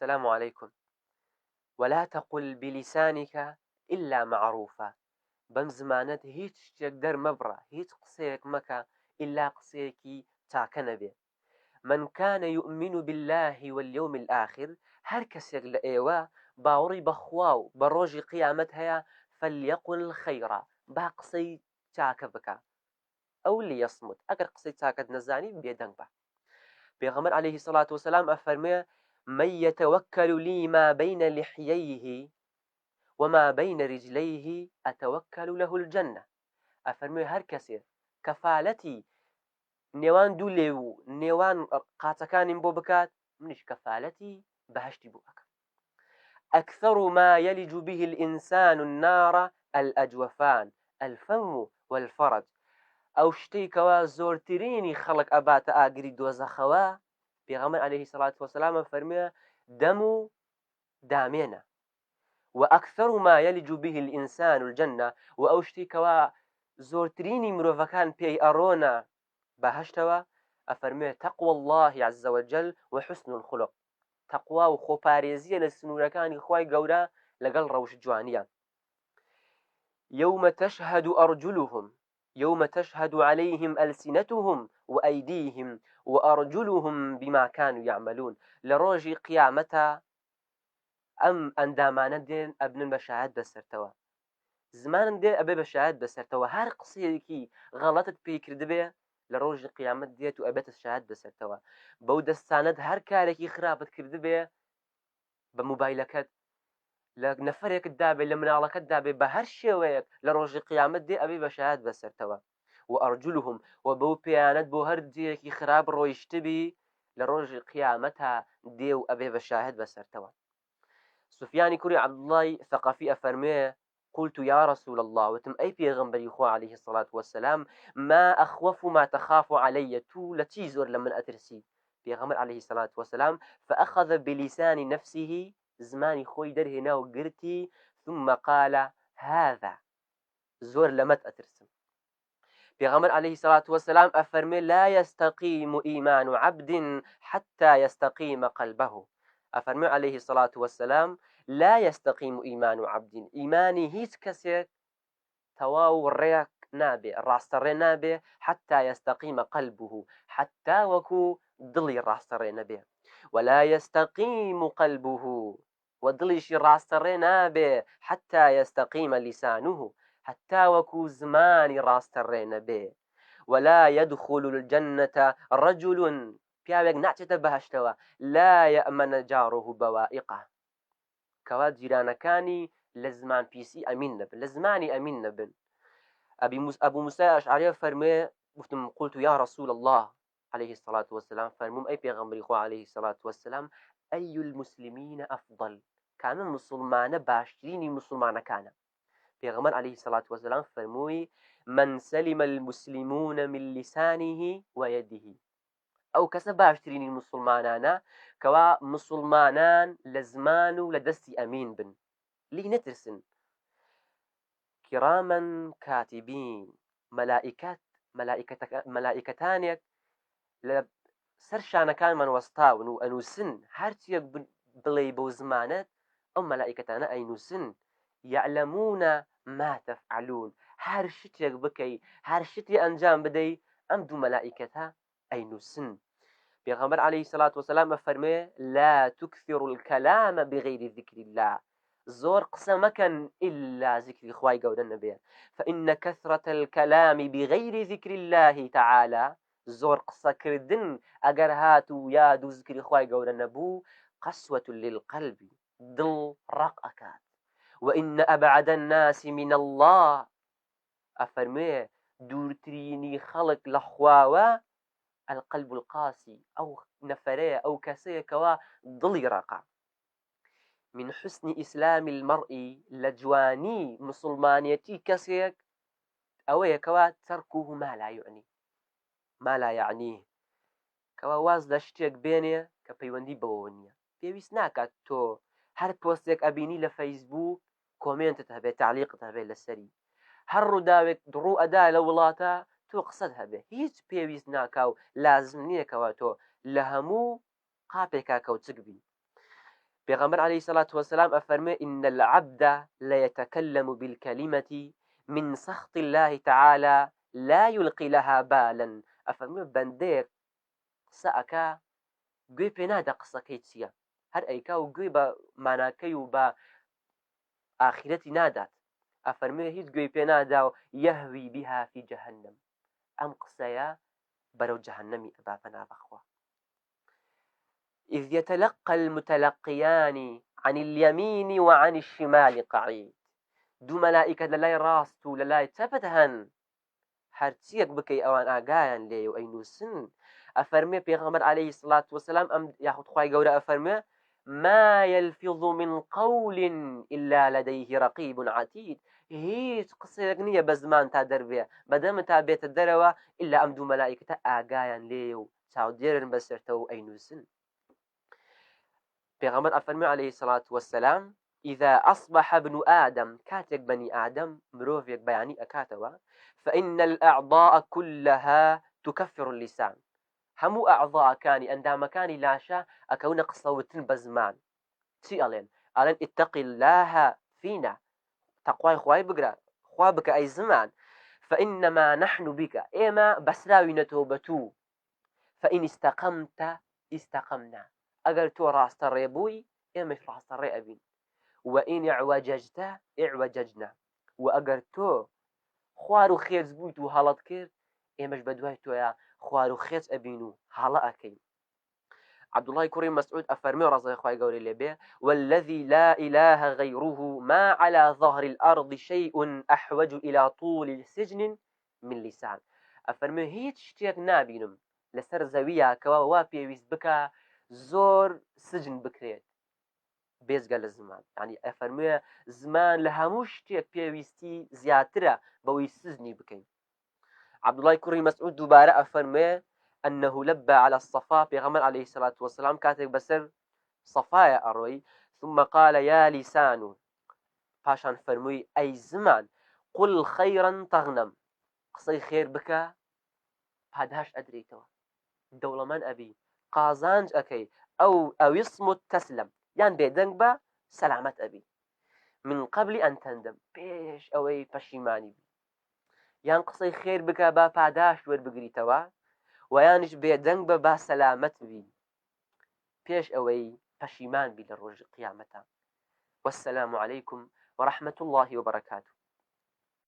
السلام عليكم. ولا تقل بلسانك إلا معروفا. بەم زمانەت هیچ شتێک دەرمەبڕە، هیچ قسەیەک مەکە ئللا قسەیەکی چاکە نەبێ. من كان يؤمن بالله واليوم الآخر، هەر کەسێک لە ئێوە باوەڕی بەخوا و بە ڕۆژی قیامەت هەیە، فليقل خەیرا، با قسەی چاکە بکە، ئەو لیەصمت، ئەگەر قسەی چاکەت نەزانی بێدەنگ بە. پێغەمبەر عليه الصلاة والسلام ئەفەرمێ: من يتوكل لي ما بين لحييه وما بين رجليه أتوكل له الجنة. أفرمي هر كسي كفالتي نێوان دوو لێو و نێوان قاچەکانیم بۆ بکات، منیش کەفالەتی بەهەشتی بۆ بکەم. أكثر ما يلج به الإنسان النار الأجوفان الفم والفرج. ئەو شتەی کەوا زۆرترینی خەڵک ئەباتە ئاگری دۆزەخەوە، پێغەمبەر عليه الصلاة والسلام فەرمێ دەم و دامێنە. وأكثر ما يلج به الإنسان الجنة، وأوشتي كوا زورتريني مروفكان بي أرونا بهشتوا، أفرمي تقوى الله عز وجل وحسن الخلق. تقوى وخوباريزية للسنوركان إخواي قولا لقل روش جوانيا. يوم تشهد أرجلهم، يوم تشهد عليهم ألسنتهم وأيديهم وأرجلهم بما كانوا يعملون. لروجي قيامتا ئەم ئەندامانە دێن ئەبنن بە شایەت بەسەرتەوە، زمانن دێ ئەبێ بە شایەت بەسەرتەوە. هەر قسەیەکی غەڵەتت پێی کردبێ لە ڕۆژی قیامەت دێت و ئەبێتە شایەت بەسەرتەوە. بەو دەستانت هەر کارێکی خراپت کردبێ بە موبایلەکەت، لە نەفرێکت دابێ، لە مناڵەکەت دابێ، بە هەر شێوەیەک لە ڕۆژی قیامەت دێ ئەبێ بە شایەت بەسەرتەوە. و ئەرجولهم، و بەو پێیانەت بۆ هەر جێیەکی خراپ ڕۆیشتبی لە ڕۆژی قیامەتە دێ و ئەبێ بە شایەت بەسەرتەوە. سفيان كوري عبد الله ثقافي أفرميه: قلت يا رسول الله، وتم أي بيغمبري خو عليه الصلاة والسلام، ما أخوف ما تخاف علي، تو لتيزور لمن أترسي بيغمبر عليه الصلاة والسلام. فأخذ بلسان نفسه، زماني خوي در هنا وقرتي، ثم قال هذا زور لمت أترسم. بيغمبر عليه الصلاة والسلام أفرمي: لا يستقيم إيمان عبد حتى يستقيم قلبه. أفرمي عليه الصلاة والسلام: لا يستقيم إيمان عبد، إيماني هيت كسيك تواو ريك نابي الراستر نابي حتى يستقيم قلبه، حتى وكو ضلي الراستر نابي. ولا يستقيم قلبه، وضليش الراستر نابي حتى يستقيم لسانه، حتى وكو زمان الراستر نابي. ولا يدخل الجنة رجل، پیاوێک ناچێتە بەهەشتەوە، لا يأمن جاره بوائقه، کەوا جیرانەکانی لە زمان پیسی ئەمین نەبن، لە زمانی ئەمین نەبن. ئەبوو موسای ئەشعەری فەرمێ: گفتم قلت يا رسول الله عليه الصلاة والسلام، فەرمووم ئەی پێغەمبەری خوا عليه الصلاة والسلام، أي المسلمين أفضل، کامە مسلمانە باشترینی مسلمانەکانە؟ پێغەمبەر عليه الصلاة والسلام فەرمووی: من سلم المسلمون من لسانه ويده. ئەو کەسە باشترینی مسلمانانە کەوا مسلمانان لە زمان و لە دەستی ئەمین بن، لی نەترسن. کراما کاتبین، مەلائیکەتانێک لە سەر شانەکانمان وەستاون و ئەنووسن، هەرچیەک بڵێ بەو زمانەت ئەو مەلائیکەتانە ئەینووسن. يعلمون ما تفعلون، هەر شتێک بکەی، هەر شتی ئەنجام بدەی، ئەم دوو مەلائیکەتە ئەینووسن. بيغمبر عليه الصلاة والسلام فرمي: لا تكثر الكلام بغير ذكر الله، زور قسمكا إلا ذكر إخواي قول النبي، فإن كثرة الكلام بغير ذكر الله تعالى، زور قصة كردن أقرهات وياد ذكر إخواي قول النبو، قسوة للقلب، دل رقأكات. وإن أبعد الناس من الله، أفرمي دورتريني خلق لخواوا القلب القاسي، أو نفرية أو كسية كوا ضلي رقع. من حسن إسلام المرء، لجواني مسلمانيتي كسيك أو كوا تركه ما لا يعني، ما لا يعنيه، كوا واز لشتيك بيني كبيوندي بوونيا بيويس ناكات تو هر بوستيك أبيني لفيسبوك كومنت تهبي، تعليق تهبي للسري، هر رداوك درو أدا لولاتا تو قصدها به، هیچ پێویست ناکاو لازم نییە کەوا تۆ لە هەموو قاپێکا کەوتک بی. پیغمبر عليه الصلاة والسلام أفرمي إن العبد لا يتكلم بالكلمة من سخط الله تعالى لا يلقي لها بالا. أفرمي بندير سأكا گوێ پێ نادا قسەکەی چییە، هەر ئەیکا و گوێ بە ماناکەی و بە ئاخرەتی نادات. ئەفەرمێ هیچ گوێی پێ نادا و یەهوی بها فی جەهەنەم، ئەم قسەیە بەرەو جەهەنەمی ئەبا پەنا بەخوا. إذ يتلقى المتلقيان عن اليمين وعن الشمال قعيد. دوو مەلائیکەت لە لای ڕاست و لە لای چەپت هەن، هەرچیەک بکەی ئەوان ئاگایان لێ و ئەینووسن. أفرمي پیغمبر عليه الصلاة والسلام أم ياخد خواهي قولة أفرمي ما يلفظ من قول إلا لديه رقيب عتيد. هيج قصيرك نية بزمان تا دربية بدم تا بيت الدروة إلا أمدو ملائكة آقايا ليو تاو ديرن بسرتو أينوسن. پیغمبر أفرمي عليه الصلاة والسلام إذا أصبح ابن آدم كاتك بني آدم مروفيك بياني أكاتوا فإن الأعضاء كلها تكفر اللسان. همو ئەعضاءەکانی ئەندامەکانی لاشە ئەکەونە قسەوتن بە زمان. چی ئەڵێن؟ ئەڵێن اتقی الله فينا، تەقوای خوای بگرە، خوا بکە ئەی زمان. فإنما نحن بك، ئێمە بەسراوینەتەوە بە توو. فإن استقمت استقمنا، ئەگەر تۆ ڕاستەڕێ بووی ئێمەش ڕاستەڕێ ئەبین. وإن اعوججت اعوججنا، و ئەگەر تۆ خوار و خێز بوویت و هەڵەت کرد ئێمەش بەدوای تۆیە خوار و خێز ئەبین و هەڵە ئەکەین. عبدالله کوڕی مەسعود ئەفەرمێ ڕەزای خوای گەورەی لێبێ والذي لا إله غيره ما على ظهر الأرض شيء أحوج إلى طول السجن من لسان. ئەفەرمێ هیچ شتێک نابینم لەسەر زەویە کەوا وا پێویست بکە زۆر سجن بکرێت بێزگە لە زمان. يعني ئەفەرمێ زمان لە هەموو شتێک پێویستی زیاترە بەوەی سجنی بکەین. عبدالله کوڕی مەسعود دووبارە ئەفەرمێ أنه لبى على الصفا، پیغمبر عليه الصلاة والسلام كاتب بسر صفايا أروي ثم قال يا لسان، پاشان فرموي أي زمان قل خيرا تغنم، قصي خير بك پادهاش أدريتوا، دولمان أبي قازانج أكي أو يصمت تسلم، يعني بيدنك با سلامت أبي من قبل أن تندم، بيش أوي پشیمانی بي. يعني قصي خير بك با پاداش وەربگریتەوە ویانش بێدەنگ بە با سەلامەت بی پێش ئەوەی پەشیمان بی لە ڕۆژ قیامەتە. والسلام عليكم ورحمة الله وبركاته.